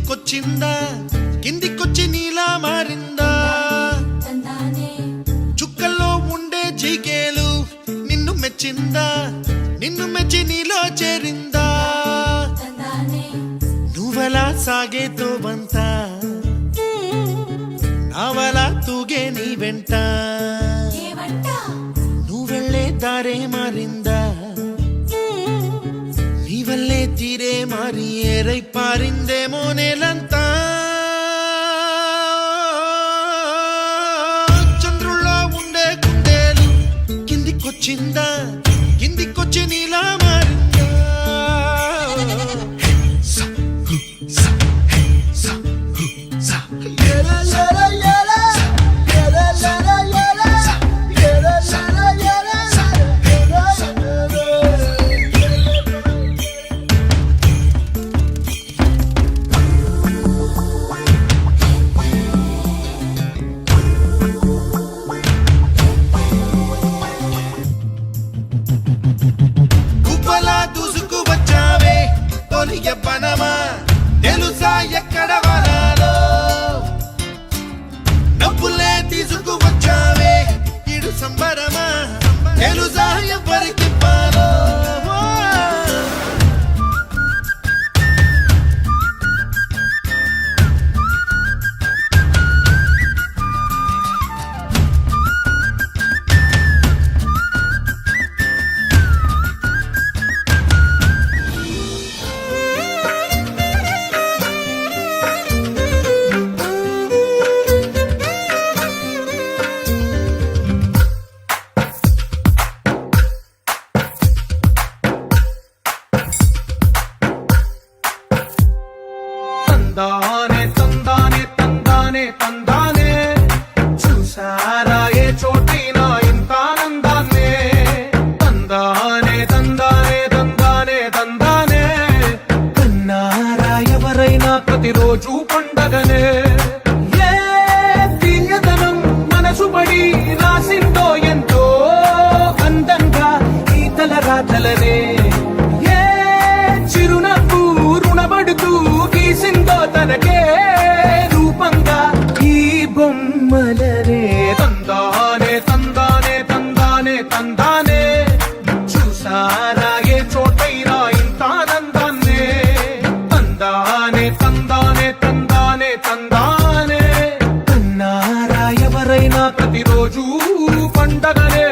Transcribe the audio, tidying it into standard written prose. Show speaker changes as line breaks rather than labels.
కిందికొచ్చిందా కిందికొచ్చి నీలా మారిందా చుక్కల్లో ఉండే జీకేలు నిన్ను మెచ్చిందా నిన్ను మెచ్చి నీలో చేరిందా నువ్వలా సాగేతో బంత నావలా తూగే నీ వెంట నువ్వెళ్ళే దారే మారిందా నీవల్లే తీరే మారి ఏరై పారిందేమో నేలంతా చంద్రుల్లో ఉండే గుండెలు కిందికొచ్చిందా కిందికొచ్చి నీలా మారిందా పనమా తెలుసా ఎక్కడ వనాలో నవ్వులే తీసుకువచ్చావే ఇడు సంబరమా తెలుసా ఎవరికి పాలో
తందానే తందానే తందానే తందానే చూసారా ఏ చోటైనా ఇంత ఆనందాన్నే తందానే తందానే తందానే తందానే కన్నారా ఎవరైనా ప్రతిరోజు పండగనే ఏ తీయదనం మనసు పడి రాసిందో ఎంతో అందంగా ఈ తల రాతలనే ఏ చిరునవ్వు రుణపడుతూ గీసిందో తనకే రూపంగా ఈ బొమ్మలనే తందానే తందానే తందానే తందానే చూసారా ఏ చోటైనా ఇంత ఆనందాన్నే తందానే తందానే తందానే తందానే కన్నారా ఎవరైనా ప్రతిరోజు పండగనే